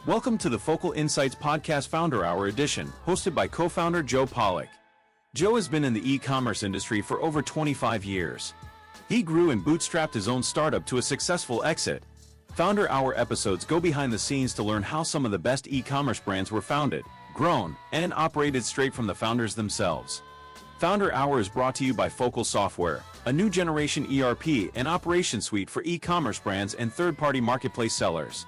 Welcome to the Focal Insights Podcast Founder Hour edition, hosted by co-founder Joe Pawlak. Joe has been in the e-commerce industry for over 25 years. He grew and bootstrapped his own startup to a successful exit. Founder Hour episodes go behind the scenes to learn how some of the best e-commerce brands were founded, grown, and operated straight from the founders themselves. Founder Hour is brought to you by Focal Software, a new generation ERP and operation suite for e-commerce brands and third-party marketplace sellers.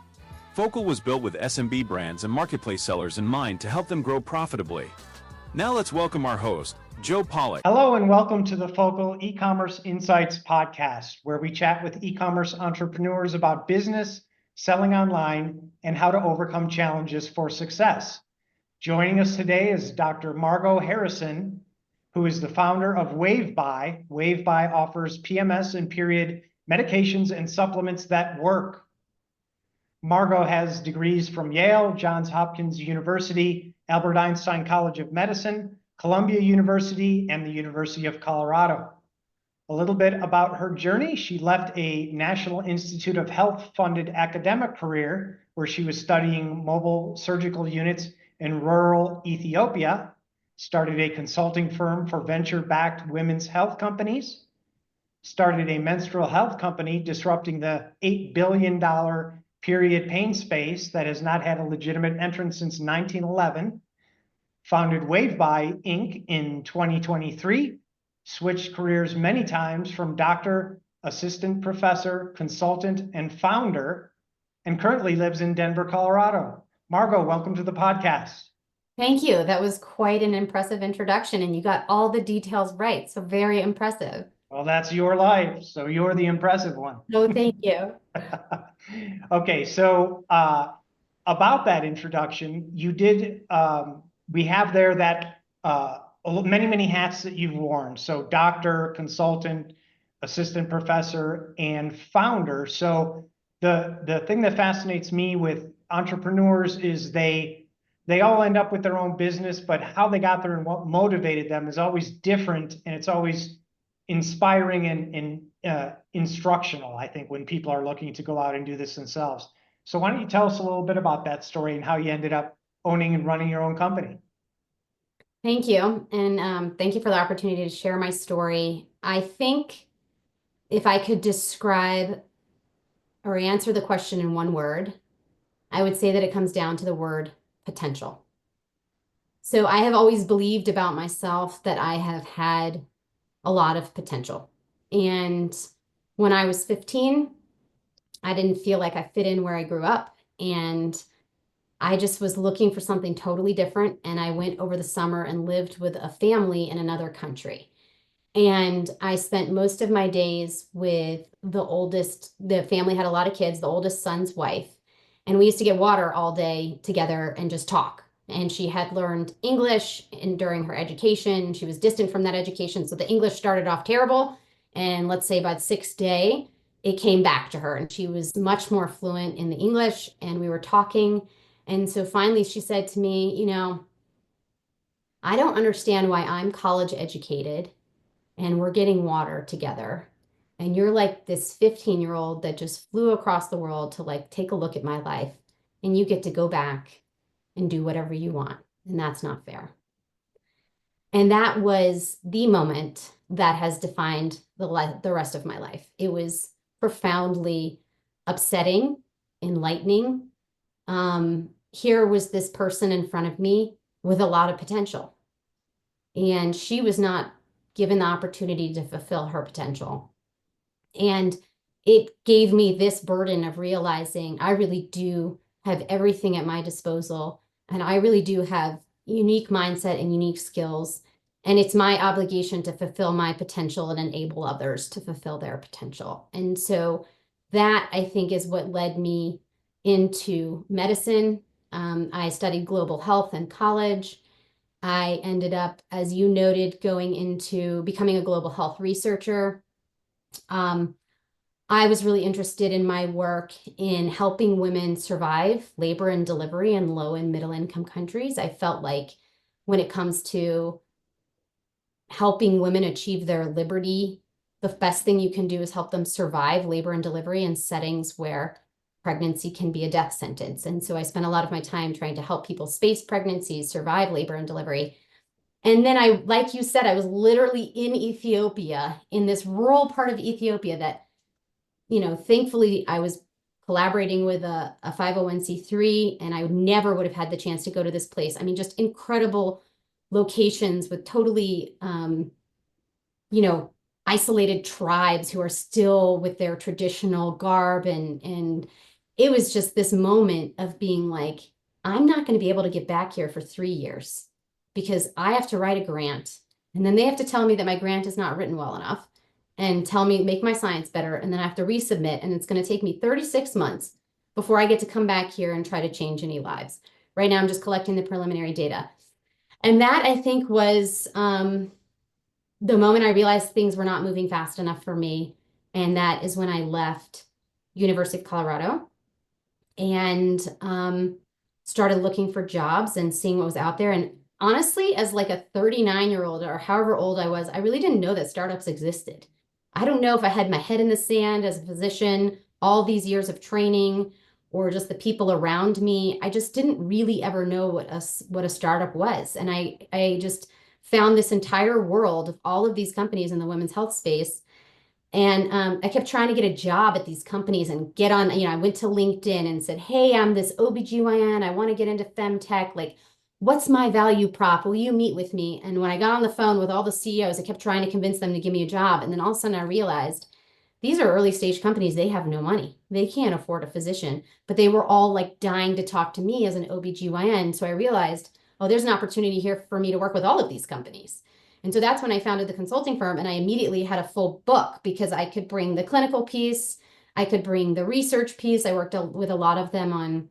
Focal was built with SMB brands and marketplace sellers in mind to help them grow profitably. Now let's welcome our host, Joe Pawlak. Hello and welcome to the Focal eCommerce Insights podcast, where we chat with e-commerce entrepreneurs about business, selling online, and how to overcome challenges for success. Joining us today is Dr. Margo Harrison, who is the founder of WaveBye. WaveBye offers PMS and period medications and supplements that work. Margo has degrees from Yale, Johns Hopkins University, Albert Einstein College of Medicine, Columbia University, and the University of Colorado. A little bit about her journey. She left a National Institute of Health funded academic career where she was studying mobile surgical units in rural Ethiopia, started a consulting firm for venture-backed women's health companies, started a menstrual health company disrupting the $8 billion period pain space that has not had a legitimate entrance since 1911, founded WaveBye Inc. in 2023, switched careers many times from doctor, assistant professor, consultant, and founder, and currently lives in Denver, Colorado. Margo, welcome to the podcast. Thank you. That was quite an impressive introduction, and you got all the details right, so very impressive. Well, that's your life, so you're the impressive one. No, thank you. Okay, so about that introduction, you did, we have there that many hats that you've worn. So doctor, consultant, assistant professor, and founder. So the thing that fascinates me with entrepreneurs is they all end up with their own business, but how they got there and what motivated them is always different, and it's always inspiring and instructional, I think, when people are looking to go out and do this themselves. So why don't you tell us a little bit about that story and how you ended up owning and running your own company? Thank you. And thank you for the opportunity to share my story. I think if I could describe or answer the question in one word, I would say that it comes down to the word potential. So I have always believed about myself that I have had a lot of potential. And when I was 15, I didn't feel like I fit in where I grew up. And I just was looking for something totally different. And I went over the summer and lived with a family in another country. And I spent most of my days with the family had a lot of kids, the oldest son's wife. And we used to get water all day together and just talk. And she had learned English during her education. She was distant from that education. So the English started off terrible. And let's say by the sixth day, it came back to her. And she was much more fluent in the English. And we were talking. And so finally she said to me, I don't understand why I'm college educated and we're getting water together. And you're like this 15-year-old that just flew across the world to take a look at my life. And you get to go back and do whatever you want. And that's not fair. And that was the moment that has defined the rest of my life. It was profoundly upsetting, enlightening. Here was this person in front of me with a lot of potential. And she was not given the opportunity to fulfill her potential. And it gave me this burden of realizing I really do have everything at my disposal. And I really do have unique mindset and unique skills. And it's my obligation to fulfill my potential and enable others to fulfill their potential. And so that, I think, is what led me into medicine. I studied global health in college. I ended up, as you noted, going into becoming a global health researcher. I was really interested in my work in helping women survive labor and delivery in low and middle income countries. I felt like when it comes to helping women achieve their liberty, the best thing you can do is help them survive labor and delivery in settings where pregnancy can be a death sentence. And so I spent a lot of my time trying to help people space pregnancies, survive labor and delivery. And then like you said, I was literally in Ethiopia, in this rural part of Ethiopia that, thankfully I was collaborating with a 501c3, and I never would have had the chance to go to this place. I mean, just incredible locations with totally, isolated tribes who are still with their traditional garb. And it was just this moment of being like, I'm not going to be able to get back here for 3 years because I have to write a grant. And then they have to tell me that my grant is not written well enough and tell me, make my science better. And then I have to resubmit. And it's going to take me 36 months before I get to come back here and try to change any lives. Right now, I'm just collecting the preliminary data. And that, I think, was the moment I realized things were not moving fast enough for me. And that is when I left University of Colorado and started looking for jobs and seeing what was out there. And honestly, as like a 39-year-old or however old I was, I really didn't know that startups existed. I don't know if I had my head in the sand as a physician, all these years of training, or just the people around me. I just didn't really ever know what a startup was. And I just found this entire world of all of these companies in the women's health space. And I kept trying to get a job at these companies and get on, I went to LinkedIn and said, hey, I'm this OBGYN. I want to get into femtech. Like, what's my value prop? Will you meet with me? And when I got on the phone with all the CEOs, I kept trying to convince them to give me a job. And then all of a sudden I realized these are early stage companies. They have no money. They can't afford a physician, but they were all like dying to talk to me as an OBGYN. So I realized, oh, there's an opportunity here for me to work with all of these companies. And so that's when I founded the consulting firm, and I immediately had a full book because I could bring the clinical piece, I could bring the research piece. I worked with a lot of them on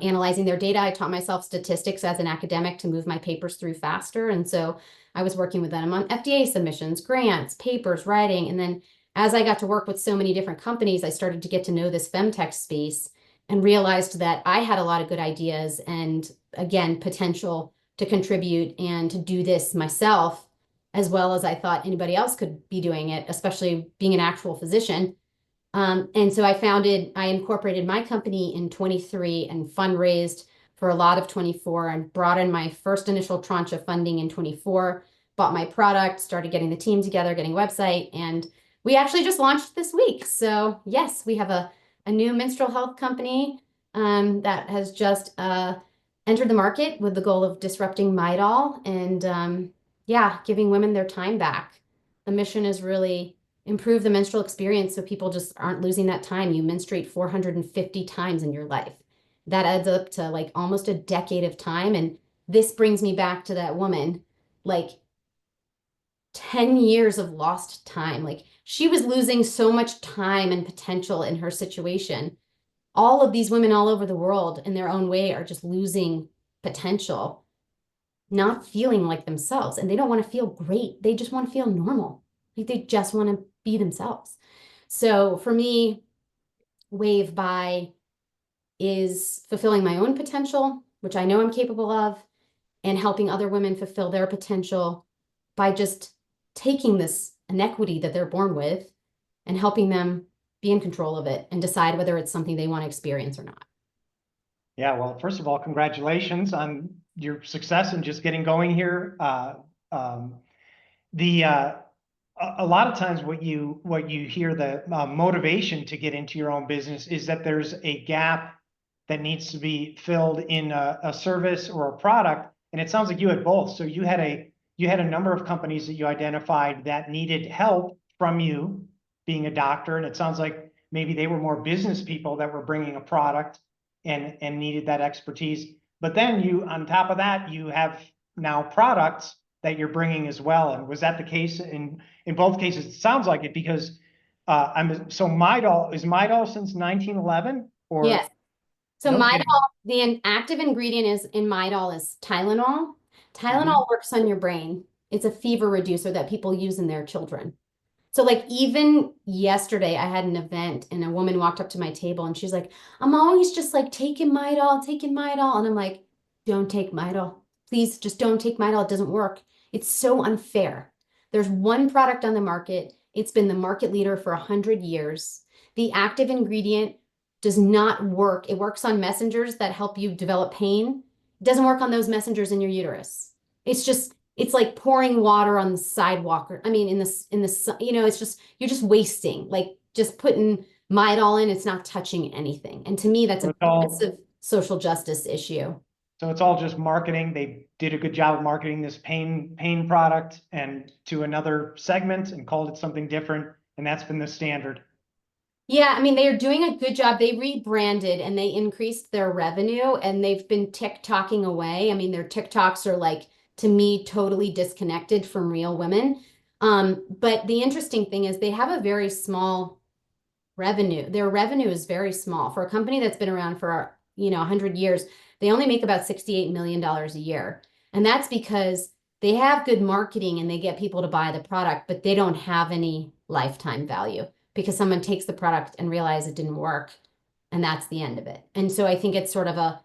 analyzing their data. I taught myself statistics as an academic to move my papers through faster. And so I was working with them on FDA submissions, grants, papers, writing. And then as I got to work with so many different companies, I started to get to know this femtech space and realized that I had a lot of good ideas and, again, potential to contribute and to do this myself, as well as I thought anybody else could be doing it, especially being an actual physician. And so I incorporated my company in 23 and fundraised for a lot of 24 and brought in my first initial tranche of funding in 24, bought my product, started getting the team together, getting a website, and we actually just launched this week. So yes, we have a new menstrual health company that has just entered the market with the goal of disrupting Midol and giving women their time back. The mission is really improve the menstrual experience so people just aren't losing that time. You menstruate 450 times in your life. That adds up to like almost a decade of time. And this brings me back to that woman, like 10 years of lost time. Like she was losing so much time and potential in her situation. All of these women all over the world in their own way are just losing potential, not feeling like themselves. And they don't want to feel great. They just want to feel normal. Like they just want to be themselves. So for me, WaveBye is fulfilling my own potential, which I know I'm capable of, and helping other women fulfill their potential by just taking this inequity that they're born with and helping them be in control of it and decide whether it's something they want to experience or not. Yeah, well, first of all, congratulations on your success and just getting going here. A lot of times what you hear, the motivation to get into your own business is that there's a gap that needs to be filled in a service or a product, and it sounds like you had both. So you had a number of companies that you identified that needed help from you being a doctor, and it sounds like maybe they were more business people that were bringing a product and needed that expertise. But then you, on top of that, you have now products that you're bringing as well. And was that the case in both cases? It sounds like it, because so Midol, is Midol since 1911 or? Yes. So Okay. Midol, the active ingredient in Midol is Tylenol. Tylenol works on your brain. It's a fever reducer that people use in their children. So like even yesterday I had an event and a woman walked up to my table and she's like, I'm always just like taking Midol. And I'm like, don't take Midol. Please just don't take Midol. It doesn't work. It's so unfair. There's one product on the market. It's been the market leader for 100 years. The active ingredient does not work. It works on messengers that help you develop pain. It doesn't work on those messengers in your uterus. It's like pouring water on the sidewalk. I mean, it's just, you're just wasting, like just putting Midol in, it's not touching anything. And to me, that's a massive social justice issue. So it's all just marketing. They did a good job of marketing this pain product and to another segment and called it something different. And that's been the standard. Yeah, I mean, they are doing a good job. They rebranded and they increased their revenue and they've been TikToking away. I mean, their TikToks are like, to me, totally disconnected from real women. But the interesting thing is they have a very small revenue. Their revenue is very small. For a company that's been around for, 100 years, they only make about $68 million a year. And that's because they have good marketing and they get people to buy the product, but they don't have any lifetime value because someone takes the product and realizes it didn't work. And that's the end of it. And so I think it's sort of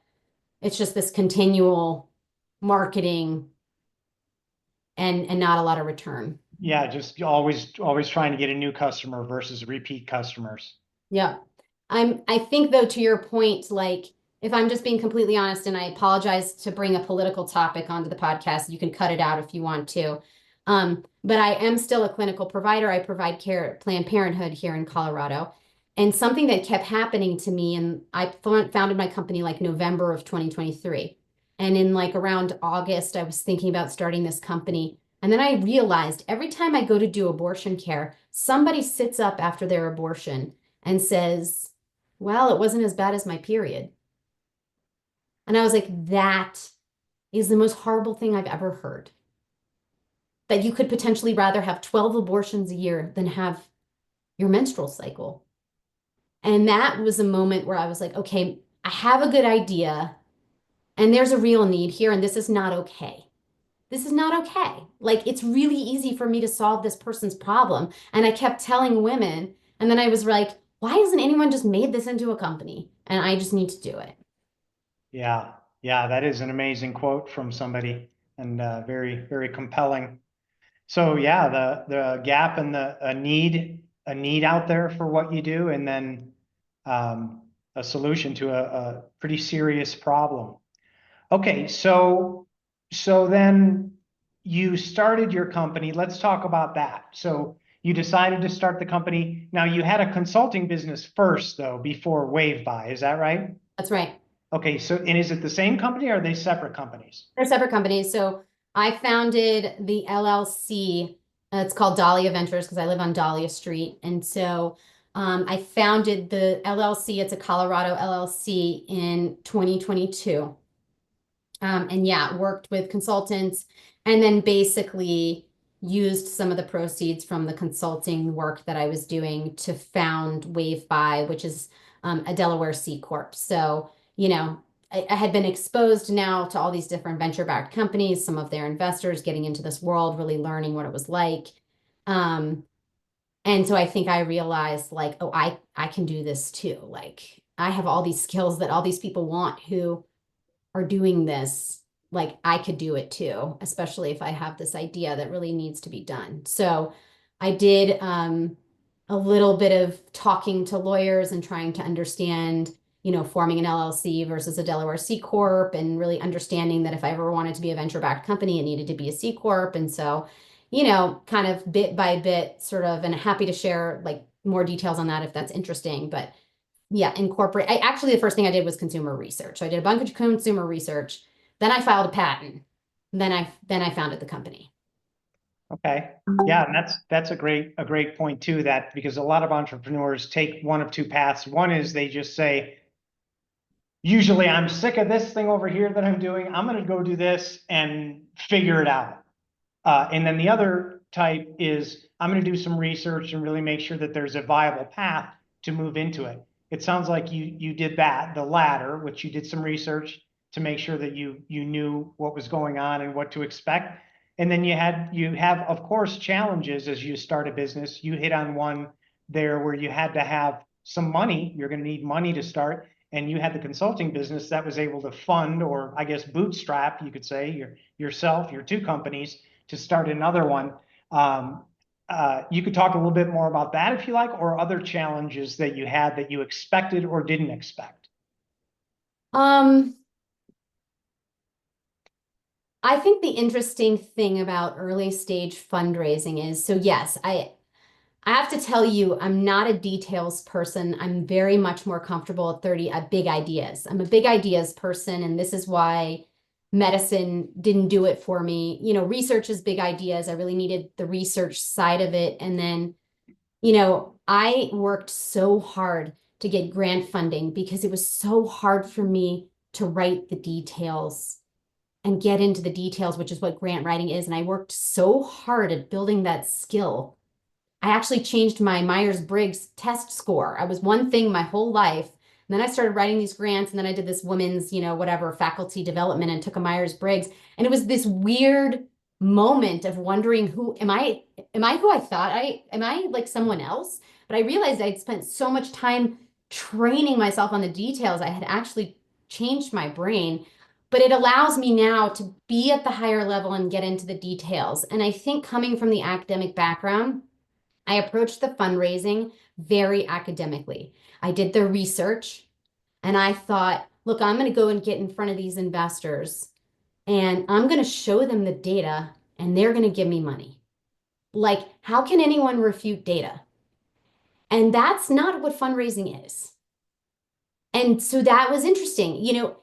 it's just this continual marketing and not a lot of return. Yeah, just always trying to get a new customer versus repeat customers. Yeah. I think though, to your point, like if I'm just being completely honest, and I apologize to bring a political topic onto the podcast, you can cut it out if you want to. But I am still a clinical provider. I provide care, Planned Parenthood here in Colorado. And something that kept happening to me, and I founded my company like November of 2023. And in like around August, I was thinking about starting this company. And then I realized every time I go to do abortion care, somebody sits up after their abortion and says, well, it wasn't as bad as my period. And I was like, that is the most horrible thing I've ever heard. That you could potentially rather have 12 abortions a year than have your menstrual cycle. And that was a moment where I was like, okay, I have a good idea and there's a real need here and this is not okay. This is not okay. Like, it's really easy for me to solve this person's problem. And I kept telling women, and then I was like, why hasn't anyone just made this into a company? And I just need to do it. Yeah, that is an amazing quote from somebody and very, very compelling. So yeah, the gap and a need out there for what you do, and then a solution to a pretty serious problem. Okay, so then you started your company. Let's talk about that. So you decided to start the company. Now you had a consulting business first, though, before WaveBye. Is that right? That's right. Okay, so and is it the same company or are they separate companies? They're separate companies. So I founded the LLC. It's called Dahlia Ventures because I live on Dahlia Street. And so I founded the LLC. It's a Colorado LLC in 2022. And yeah, worked with consultants and then basically used some of the proceeds from the consulting work that I was doing to found WaveBye, which is a Delaware C Corp. So, I had been exposed now to all these different venture-backed companies, some of their investors getting into this world, really learning what it was like. And so I think I realized like, oh, I can do this too. Like I have all these skills that all these people want who are doing this. Like I could do it too, especially if I have this idea that really needs to be done. So I did a little bit of talking to lawyers and trying to understand forming an LLC versus a Delaware C Corp and really understanding that if I ever wanted to be a venture-backed company, it needed to be a C Corp. And so, kind of bit by bit sort of, and happy to share like more details on that if that's interesting. But yeah, actually the first thing I did was consumer research. So I did a bunch of consumer research. Then I filed a patent. Then I founded the company. Okay. Yeah, and that's a great point too, that because a lot of entrepreneurs take one of two paths. One is they just say, usually I'm sick of this thing over here that I'm doing. I'm going to go do this and figure it out. And then the other type is I'm going to do some research and really make sure that there's a viable path to move into it. It sounds like you did that, the latter, which you did some research to make sure that you knew what was going on and what to expect. And then you have, of course, challenges as you start a business. You hit on one there where you had to have some money. You're going to need money to start. And you had the consulting business that was able to fund, or I guess bootstrap, you could say, yourself, your two companies to start another one. you could talk a little bit more about that if you like, or other challenges that you had that you expected or didn't expect. I think the interesting thing about early stage fundraising is, so yes, I have to tell you, I'm not a details person. I'm very much more comfortable at 30 at big ideas. I'm a big ideas person, and this is why medicine didn't do it for me. You know, research is big ideas. I really needed the research side of it. And then, you know, I worked so hard to get grant funding because it was so hard for me to write the details and get into the details, which is what grant writing is. And I worked so hard at building that skill. I actually changed my Myers-Briggs test score. I was one thing my whole life. And then I started writing these grants, and then I did this women's, you know, whatever, faculty development, and took a Myers-Briggs. And it was this weird moment of wondering, who am I who I thought am I like someone else? But I realized I'd spent so much time training myself on the details. I had actually changed my brain, but it allows me now to be at the higher level and get into the details. And I think coming from the academic background, I approached the fundraising very academically. I did the research, and I thought, look, I'm going to go and get in front of these investors, and I'm going to show them the data, and they're going to give me money. Like, how can anyone refute data? And that's not what fundraising is. And so that was interesting. You know,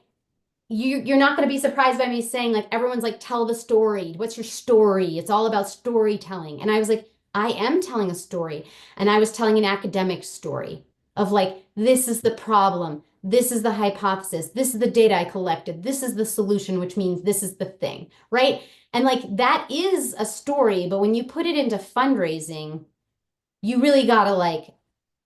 you're not going to be surprised by me saying, like, everyone's like, tell the story. What's your story? It's all about storytelling. And I was like, I am telling a story. And I was telling an academic story of like, this is the problem. This is the hypothesis. This is the data I collected. This is the solution, which means this is the thing, right? And like, that is a story. But when you put it into fundraising, you really got to like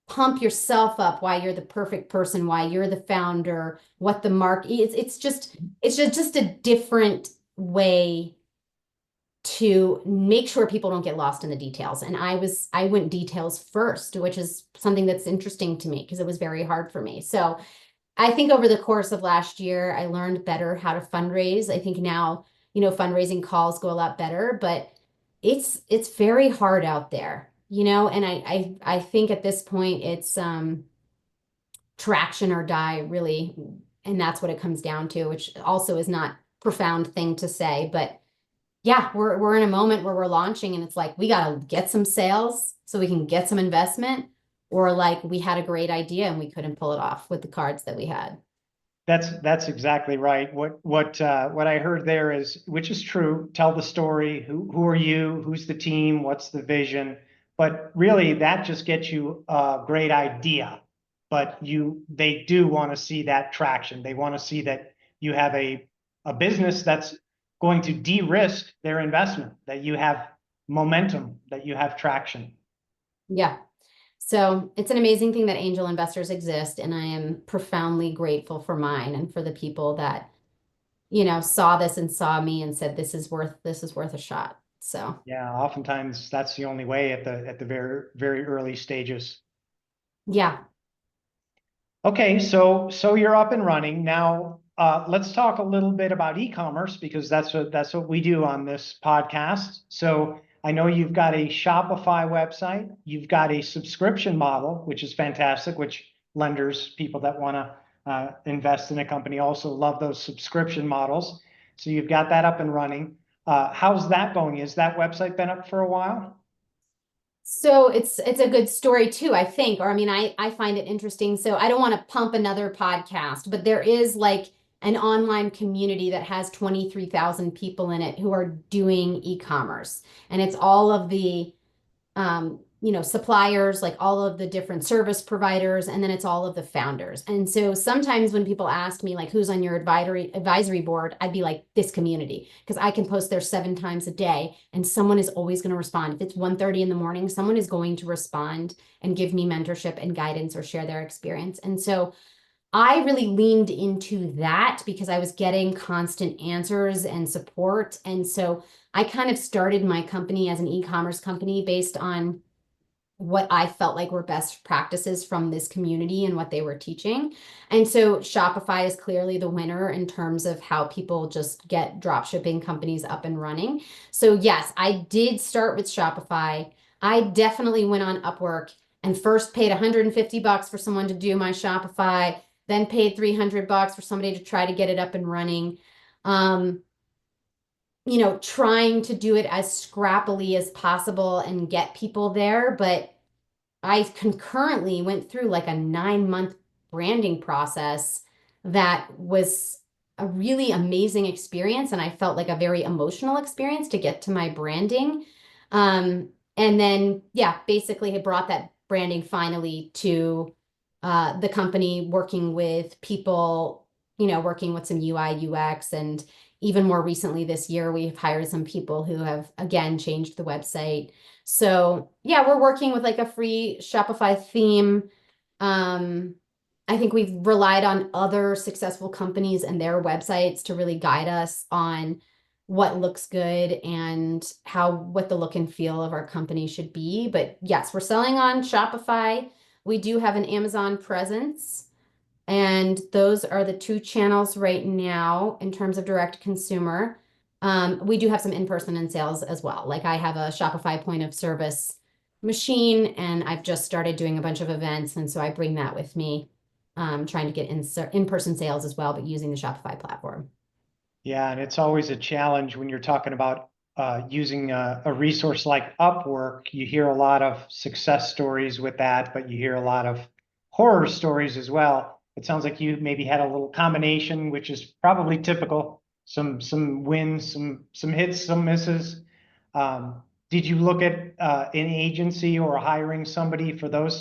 pump yourself up why you're the perfect person, why you're the founder, what the market is. It's just a different way to make sure people don't get lost in the details. And I went details first, which is something that's interesting to me because it was very hard for me. So I think over the course of last year, I learned better how to fundraise. I think now, you know, fundraising calls go a lot better, but it's very hard out there, you know, and I think at this point it's traction or die, really. And that's what it comes down to, which also is not a profound thing to say, but yeah, we're in a moment where we're launching, and it's like, we got to get some sales so we can get some investment, or like we had a great idea and we couldn't pull it off with the cards that we had. That's exactly right. What I heard there is, which is true, tell the story. Who are you? Who's the team? What's the vision? But really, that just gets you a great idea. But they do want to see that traction. They want to see that you have a business that's going to de-risk their investment, that you have momentum, that you have traction. Yeah. So it's an amazing thing that angel investors exist, and I am profoundly grateful for mine and for the people that, you know, saw this and saw me and said, this is worth a shot. So yeah, oftentimes that's the only way at the very, very early stages. yeah. Okay, so you're up and running now. Let's talk a little bit about e-commerce, because that's what we do on this podcast. So I know you've got a Shopify website, you've got a subscription model, which is fantastic, which lenders, people that want to invest in a company, also love those subscription models. So you've got that up and running. How's that going? Is that website been up for a while? So it's a good story too, I think, or I mean, I find it interesting. So I don't want to pump another podcast, but there is like an online community that has 23,000 people in it who are doing e-commerce. And it's all of the you know, suppliers, like all of the different service providers, and then it's all of the founders. And so sometimes when people ask me like, who's on your advisory board, I'd be like, this community, because I can post there 7 times a day and someone is always going to respond. If it's 1:30 in the morning, someone is going to respond and give me mentorship and guidance or share their experience. And so I really leaned into that because I was getting constant answers and support. And so I kind of started my company as an e-commerce company based on what I felt like were best practices from this community and what they were teaching. And so Shopify is clearly the winner in terms of how people just get dropshipping companies up and running. So yes, I did start with Shopify. I definitely went on Upwork and first paid $150 for someone to do my Shopify, then paid $300 for somebody to try to get it up and running. Trying to do it as scrappily as possible and get people there. But I concurrently went through like a 9-month branding process that was a really amazing experience. And I felt like a very emotional experience to get to my branding. And then, yeah, basically had brought that branding finally to the company, working with people, working with some UI, UX, and even more recently this year, we've hired some people who have, again, changed the website. So yeah, we're working with like a free Shopify theme. I think we've relied on other successful companies and their websites to really guide us on what looks good and what the look and feel of our company should be. But yes, we're selling on Shopify. We do have an Amazon presence. And those are the two channels right now in terms of direct consumer. We do have some in-person and sales as well. Like I have a Shopify point of service machine, and I've just started doing a bunch of events. And so I bring that with me, trying to get in-person sales as well, but using the Shopify platform. Yeah, and it's always a challenge when you're talking about using a resource like Upwork. You hear a lot of success stories with that, but you hear a lot of horror stories as well. It sounds like you maybe had a little combination, which is probably typical. Some wins, some hits, some misses. Did you look at an agency or hiring somebody for that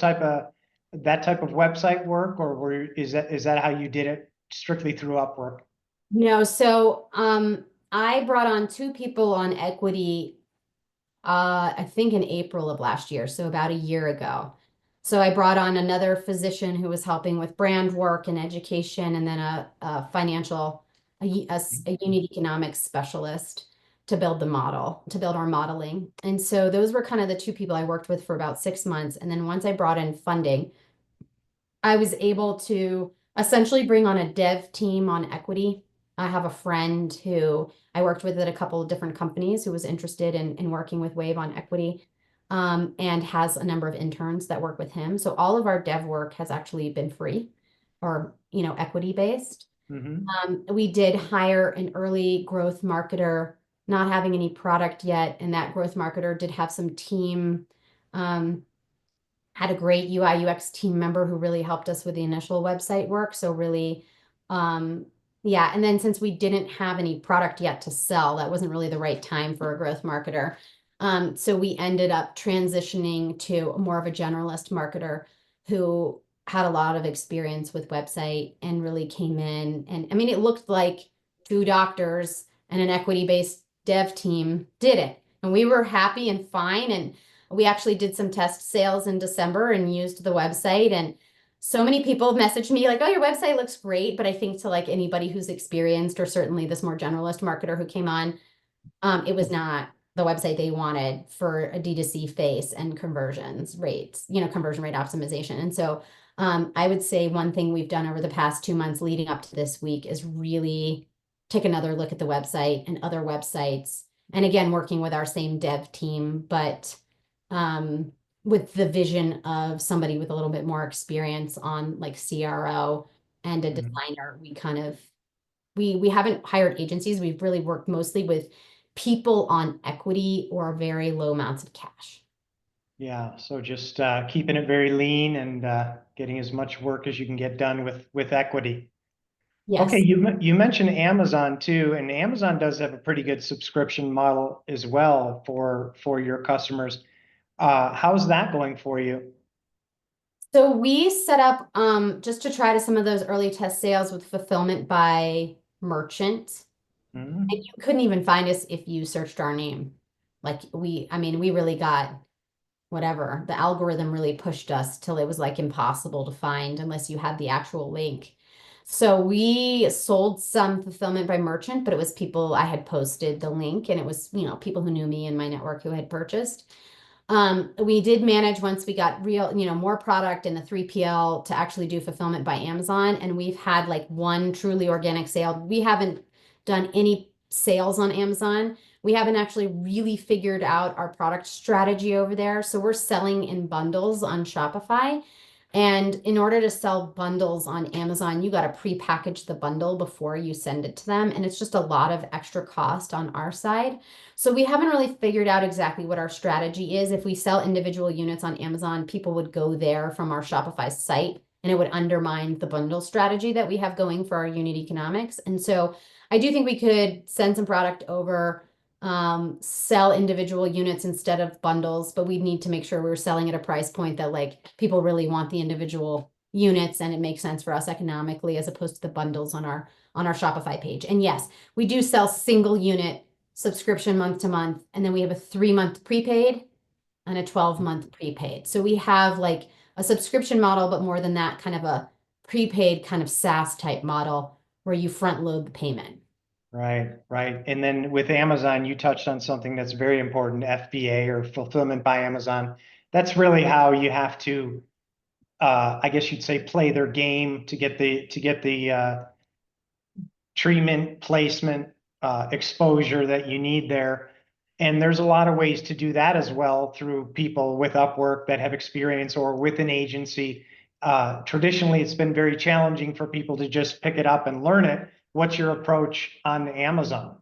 type of website work, or is that how you did it, strictly through Upwork? No, so I brought on 2 people on equity, I think in April of last year, so about a year ago. So I brought on another physician who was helping with brand work and education, and then a unit economics specialist to build our modeling. And so those were kind of the 2 people I worked with for about 6 months. And then once I brought in funding, I was able to essentially bring on a dev team on equity. I have a friend who I worked with at a couple of different companies who was interested in working with Wave on equity, and has a number of interns that work with him. So all of our dev work has actually been free or, equity based. We did hire an early growth marketer, not having any product yet. And that growth marketer did have some team, had a great UI UX team member who really helped us with the initial website work. So really, yeah. And then since we didn't have any product yet to sell, that wasn't really the right time for a growth marketer. So we ended up transitioning to more of a generalist marketer who had a lot of experience with website and really came in. And I mean, it looked like 2 doctors and an equity-based dev team did it. And we were happy and fine. And we actually did some test sales in December and used the website. And so many people messaged me like, oh, your website looks great. But I think to like anybody who's experienced, or certainly this more generalist marketer who came on, it was not the website they wanted for a D2C face and conversion rate optimization. And so I would say one thing we've done over the past 2 months leading up to this week is really take another look at the website and other websites. And again, working with our same dev team, but with the vision of somebody with a little bit more experience on like CRO and a designer. We haven't hired agencies. We've really worked mostly with people on equity or very low amounts of cash. Yeah, so just keeping it very lean and getting as much work as you can get done with equity. Yes. Okay, you mentioned Amazon too, and Amazon does have a pretty good subscription model as well for your customers. How's that going for you? So we set up just to try to some of those early test sales with fulfillment by merchant. And you couldn't even find us if you searched our name. Like we really got whatever. The algorithm really pushed us till it was like impossible to find unless you had the actual link. So we sold some fulfillment by merchant, but it was people I had posted the link, and it was, people who knew me in my network who had purchased. We did manage, once we got real, more product in the 3PL, to actually do fulfillment by Amazon. And we've had like one truly organic sale. We haven't done any sales on Amazon. We haven't actually really figured out our product strategy over there. So we're selling in bundles on Shopify. And in order to sell bundles on Amazon, you got to pre-package the bundle before you send it to them. And it's just a lot of extra cost on our side. So we haven't really figured out exactly what our strategy is. If we sell individual units on Amazon, people would go there from our Shopify site, and it would undermine the bundle strategy that we have going for our unit economics. And so I do think we could send some product over, sell individual units instead of bundles, but we need to make sure we're selling at a price point that like people really want the individual units and it makes sense for us economically as opposed to the bundles on our Shopify page. And yes, we do sell single unit subscription month to month, and then we have a 3-month prepaid and a 12-month prepaid. So we have like a subscription model, but more than that, kind of a prepaid kind of SaaS type model where you front load the payment. Right, right. And then with Amazon, you touched on something that's very important, FBA, or fulfillment by Amazon. That's really how you have to, I guess you'd say, play their game to get the treatment, placement, exposure that you need there. And there's a lot of ways to do that as well through people with Upwork that have experience or with an agency. Traditionally, it's been very challenging for people to just pick it up and learn it. What's your approach on Amazon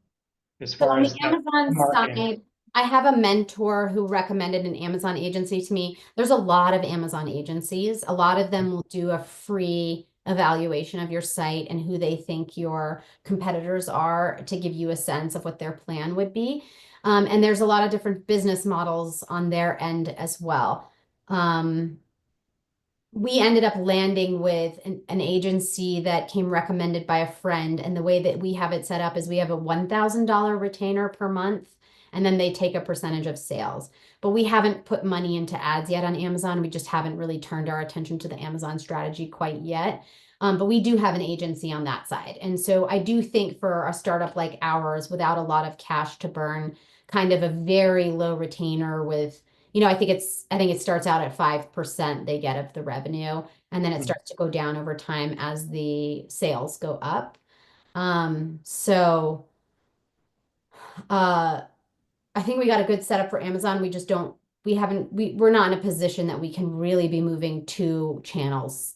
as So far on as the that Amazon marketing? side, I have a mentor who recommended an Amazon agency to me. There's a lot of Amazon agencies. A lot of them will do a free evaluation of your site and who they think your competitors are to give you a sense of what their plan would be. And there's a lot of different business models on their end as well. We ended up landing with an agency that came recommended by a friend. And the way that we have it set up is we have a $1,000 retainer per month, and then they take a percentage of sales. But we haven't put money into ads yet on Amazon. We just haven't really turned our attention to the Amazon strategy quite yet. But we do have an agency on that side. And so I do think for a startup like ours, without a lot of cash to burn, kind of a very low retainer with, I think it starts out at 5% they get of the revenue, and then it starts to go down over time as the sales go up. So I think we got a good setup for Amazon. We're not in a position that we can really be moving two channels,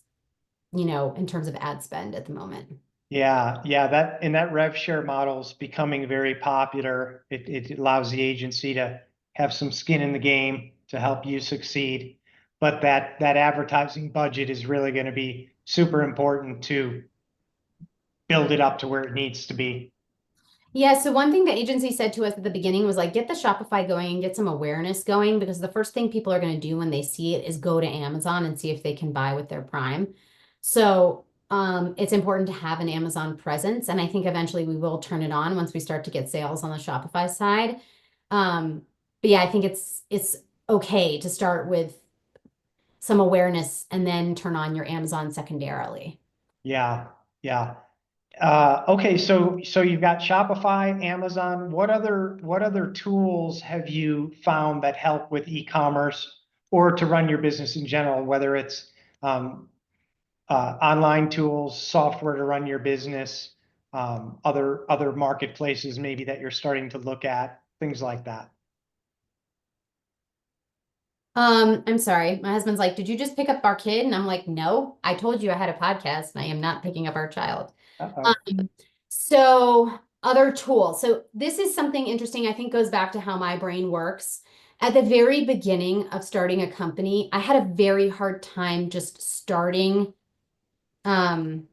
in terms of ad spend at the moment. Yeah, that rev share model is becoming very popular. It allows the agency to have some skin in the game to help you succeed. But that advertising budget is really going to be super important to build it up to where it needs to be. Yeah, so one thing the agency said to us at the beginning was like, get the Shopify going and get some awareness going, because the first thing people are going to do when they see it is go to Amazon and see if they can buy with their Prime. So it's important to have an Amazon presence, and I think eventually we will turn it on once we start to get sales on the Shopify side. But yeah, I think it's okay to start with some awareness and then turn on your Amazon secondarily. Yeah, yeah. Okay, so you've got Shopify, Amazon. What other tools have you found that help with e-commerce or to run your business in general, whether it's online tools, software to run your business, other marketplaces maybe that you're starting to look at, things like that? I'm sorry. My husband's like, did you just pick up our kid? And I'm like, no, I told you I had a podcast and I am not picking up our child. Uh-oh. So other tools. So this is something interesting, I think goes back to how my brain works. At the very beginning of starting a company, I had a very hard time just starting. Should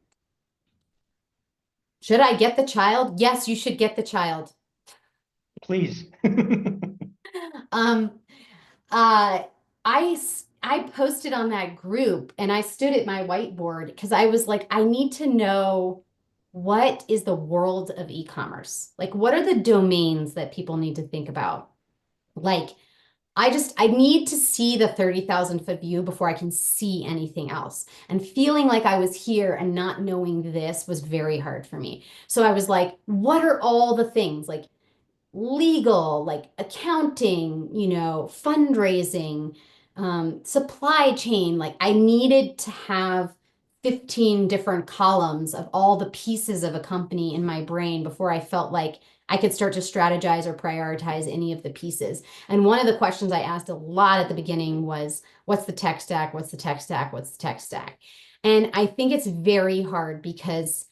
I get the child? Yes, you should get the child. Please. Um, uh, I posted on that group and I stood at my whiteboard because I was like, I need to know what is the world of e-commerce? Like, what are the domains that people need to think about? Like, I need to see the 30,000-foot view before I can see anything else. And feeling like I was here and not knowing this was very hard for me. So I was like, what are all the things? Like, legal, like accounting, fundraising, supply chain. Like I needed to have 15 different columns of all the pieces of a company in my brain before I felt like I could start to strategize or prioritize any of the pieces. And one of the questions I asked a lot at the beginning was, what's the tech stack? What's the tech stack? What's the tech stack? And I think it's very hard because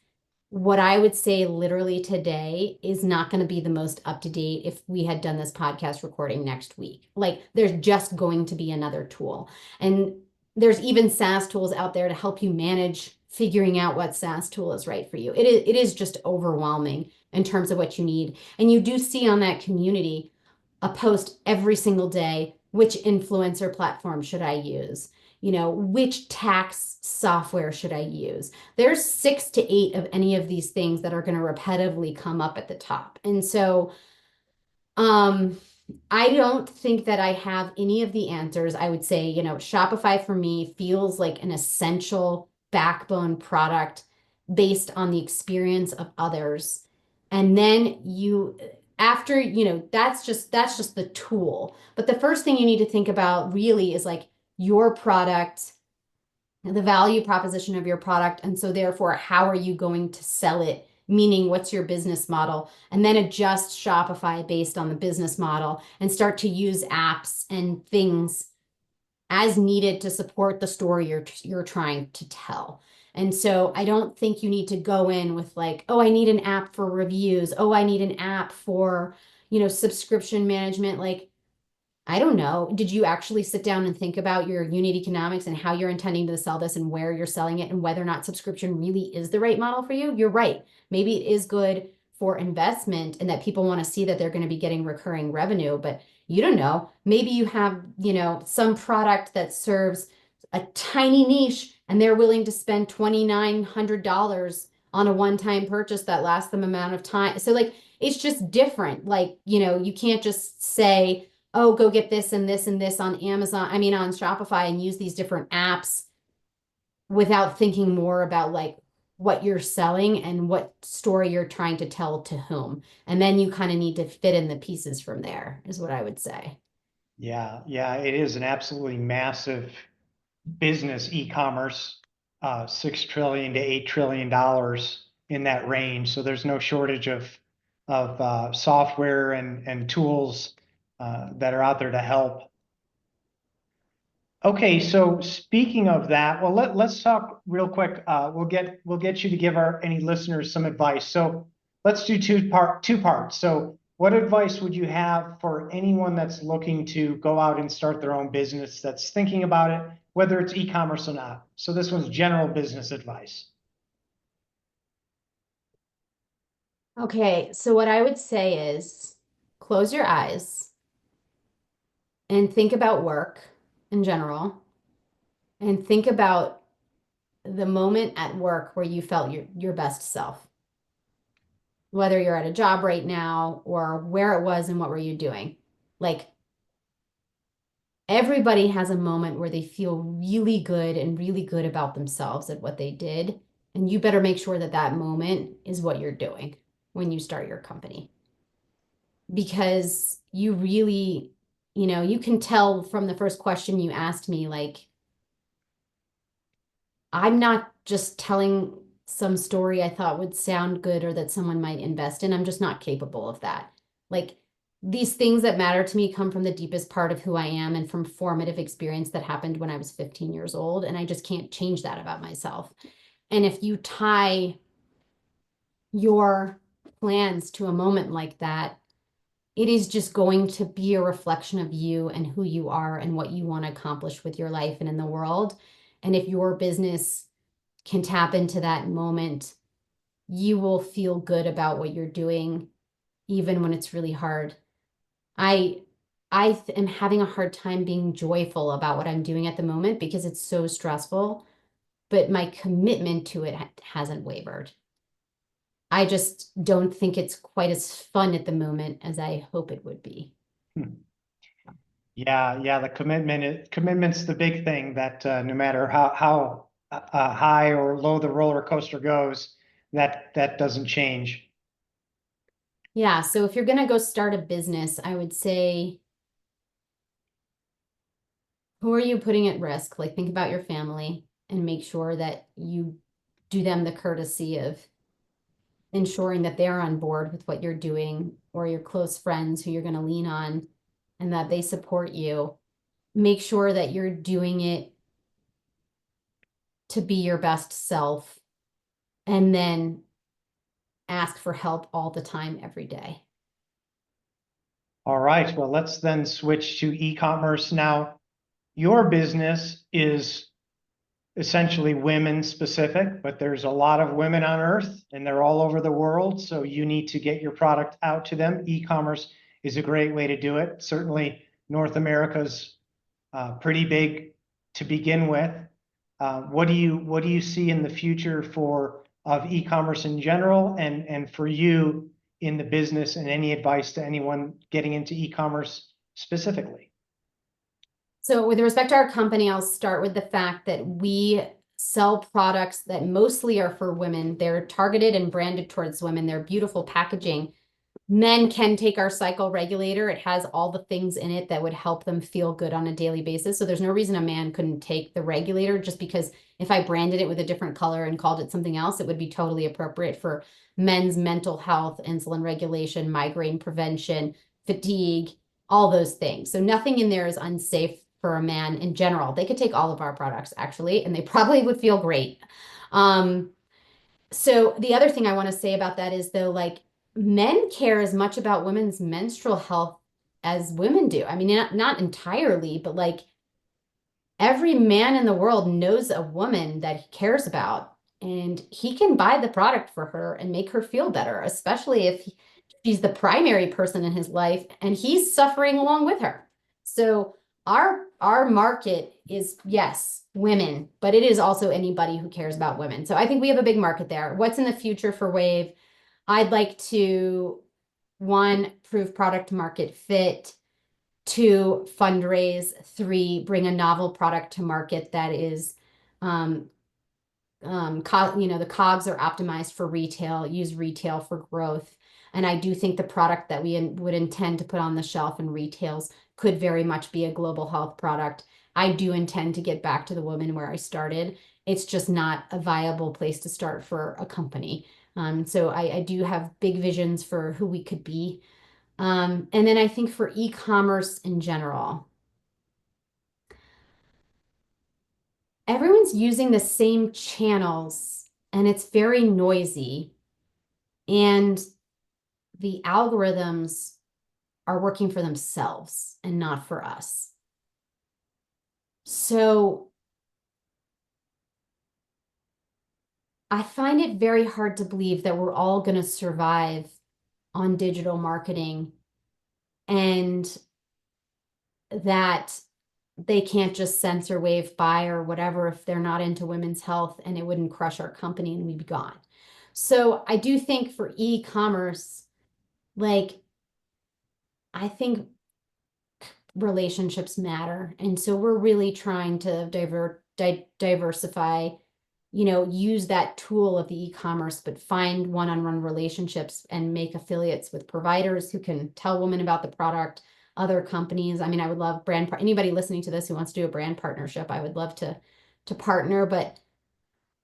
what I would say literally today is not going to be the most up to date if we had done this podcast recording next week. Like there's just going to be another tool. And there's even SaaS tools out there to help you manage figuring out what SaaS tool is right for you. It is just overwhelming in terms of what you need. And you do see on that community a post every single day, which influencer platform should I use? You know, which tax software should I use? There's 6 to 8 of any of these things that are going to repetitively come up at the top. And so I don't think that I have any of the answers. I would say, you know, Shopify for me feels like an essential backbone product based on the experience of others. And then after, you know, that's just the tool. But the first thing you need to think about really is like your product, the value proposition of your product. And so therefore, how are you going to sell it? Meaning, what's your business model? And then adjust Shopify based on the business model and start to use apps and things as needed to support the story you're trying to tell. And so I don't think you need to go in with like, oh, I need an app for reviews. Oh, I need an app for, you know, subscription management. Like, I don't know. Did you actually sit down and think about your unit economics and how you're intending to sell this and where you're selling it and whether or not subscription really is the right model for you? You're right. Maybe it is good for investment and that people want to see that they're going to be getting recurring revenue, but you don't know. Maybe you have, you know, some product that serves a tiny niche and they're willing to spend $2,900 on a one-time purchase that lasts them amount of time. So like, it's just different. Like, you know, you can't just say, oh, go get this and this and this on Amazon, I mean, on Shopify and use these different apps without thinking more about like what you're selling and what story you're trying to tell to whom. And then you kind of need to fit in the pieces from there, is what I would say. Yeah, it is an absolutely massive business, e-commerce, $6 trillion to $8 trillion in that range. So there's no shortage of software and tools that are out there to help. Okay, so speaking of that, well, let's talk real quick. We'll get you to give any listeners some advice. So let's do two parts. So what advice would you have for anyone that's looking to go out and start their own business, that's thinking about it, whether it's e-commerce or not? So this one's general business advice. Okay, so what I would say is close your eyes and think about work in general and think about the moment at work where you felt your best self. Whether you're at a job right now or where it was and what were you doing. Like everybody has a moment where they feel really good and really good about themselves at what they did. And you better make sure that that moment is what you're doing when you start your company. Because you really, you know, you can tell from the first question you asked me, like, I'm not just telling some story I thought would sound good or that someone might invest in. I'm just not capable of that. Like these things that matter to me come from the deepest part of who I am and from formative experience that happened when I was 15 years old. And I just can't change that about myself. And if you tie your plans to a moment like that, it is just going to be a reflection of you and who you are and what you want to accomplish with your life and in the world. And if your business can tap into that moment, you will feel good about what you're doing, even when it's really hard. I am having a hard time being joyful about what I'm doing at the moment because it's so stressful, but my commitment to it hasn't wavered. I just don't think it's quite as fun at the moment as I hope it would be. Yeah, the commitment's the big thing that no matter how high or low the roller coaster goes, that doesn't change. Yeah, so if you're going to go start a business, I would say, who are you putting at risk? Like, think about your family and make sure that you do them the courtesy of ensuring that they're on board with what you're doing, or your close friends who you're going to lean on and that they support you. Make sure that you're doing it to be your best self, and then ask for help all the time, every day. All right, well, let's then switch to e-commerce. Now, your business is essentially women specific, but there's a lot of women on earth and they're all over the world. So you need to get your product out to them. E-commerce is a great way to do it. Certainly North America's pretty big to begin with. What do you see in the future of e-commerce in general, and for you in the business, and any advice to anyone getting into e-commerce specifically? So with respect to our company, I'll start with the fact that we sell products that mostly are for women. They're targeted and branded towards women. They're beautiful packaging. Men can take our cycle regulator. It has all the things in it that would help them feel good on a daily basis. So there's no reason a man couldn't take the regulator, just because if I branded it with a different color and called it something else, it would be totally appropriate for men's mental health, insulin regulation, migraine prevention, fatigue, all those things. So nothing in there is unsafe for a man in general. They could take all of our products actually, and they probably would feel great. So the other thing I want to say about that is, though, like, men care as much about women's menstrual health as women do. I mean, not entirely, but like every man in the world knows a woman that he cares about, and he can buy the product for her and make her feel better, especially if she's the primary person in his life and he's suffering along with her. So our market is, yes, women, but it is also anybody who cares about women. So I think we have a big market there. What's in the future for Wave? I'd like to, 1, prove product market fit, 2, fundraise, 3, bring a novel product to market that is, the cogs are optimized for retail, use retail for growth. And I do think the product that we would intend to put on the shelf in retails could very much be a global health product. I do intend to get back to the woman where I started. It's just not a viable place to start for a company. So I do have big visions for who we could be. And then I think for e-commerce in general, everyone's using the same channels and it's very noisy, and the algorithms are working for themselves and not for us. So I find it very hard to believe that we're all going to survive on digital marketing, and that they can't just censor WaveBye or whatever if they're not into women's health, and it wouldn't crush our company and we'd be gone. So I do think for e-commerce, like, I think relationships matter. And so we're really trying to diversify, use that tool of the e-commerce, but find one-on-one relationships and make affiliates with providers who can tell women about the product, other companies. I mean, I would love anybody listening to this who wants to do a brand partnership, I would love to partner, but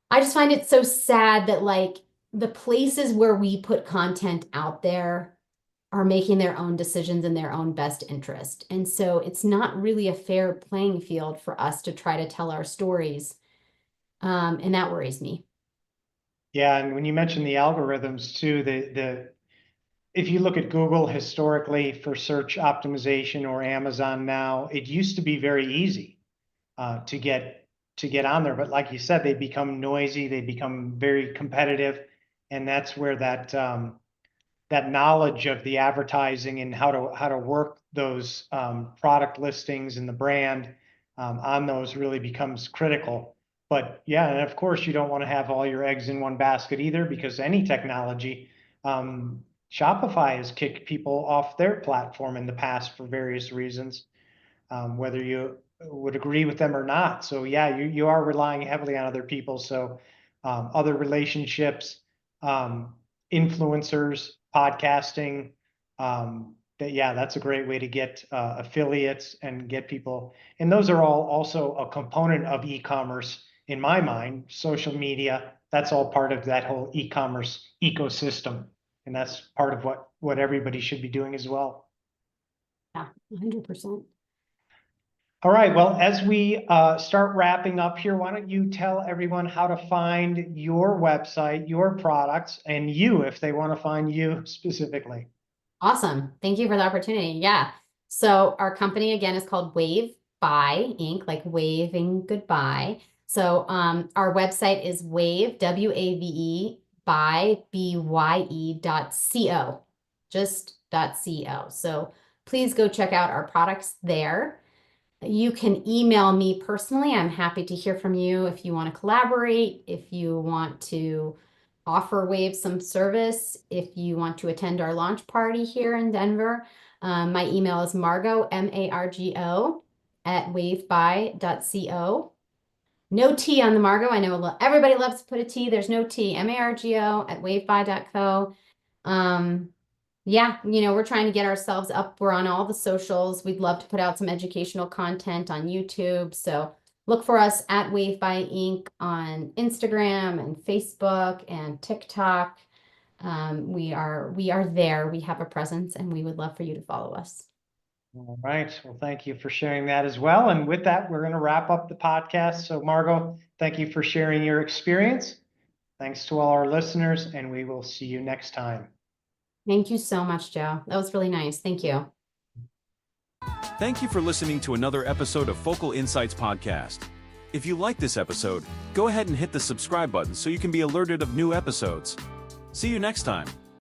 I just find it so sad that, like, the places where we put content out there are making their own decisions in their own best interest. And so it's not really a fair playing field for us to try to tell our stories. And that worries me. Yeah, and when you mention the algorithms too, if you look at Google historically for search optimization, or Amazon now, it used to be very easy to get on there. But like you said, they become noisy, they become very competitive, and that's where that knowledge of the advertising and how to work those product listings and the brand on those really becomes critical. But yeah, and of course you don't want to have all your eggs in one basket either, because any technology, Shopify has kicked people off their platform in the past for various reasons, whether you would agree with them or not. So yeah, you are relying heavily on other people. So other relationships, influencers, podcasting, that's a great way to get affiliates and get people. And those are all also a component of e-commerce in my mind, social media, that's all part of that whole e-commerce ecosystem. And that's part of what everybody should be doing as well. Yeah, 100%. All right, well, as we start wrapping up here, why don't you tell everyone how to find your website, your products, and you if they want to find you specifically. Awesome. Thank you for the opportunity. Yeah. So our company again is called WaveBye Inc., like waving goodbye. So our website is wave, W-A-V-E, by BYE.co, just .co. So please go check out our products there. You can email me personally. I'm happy to hear from you if you want to collaborate, if you want to offer Wave some service, if you want to attend our launch party here in Denver. My email is Margo, M-A-R-G-O, @waveby.co. No T on the Margo. I know everybody loves to put a T. There's no T. M-A-R-G-O @waveby.co. Yeah, we're trying to get ourselves up. We're on all the socials. We'd love to put out some educational content on YouTube. So look for us at WaveBye Inc. on Instagram and Facebook and TikTok. We are there. We have a presence, and we would love for you to follow us. All right. Well, thank you for sharing that as well. And with that, we're going to wrap up the podcast. So Margo, thank you for sharing your experience. Thanks to all our listeners, and we will see you next time. Thank you so much, Joe. That was really nice. Thank you. Thank you for listening to another episode of Focal Insights Podcast. If you like this episode, go ahead and hit the subscribe button so you can be alerted of new episodes. See you next time.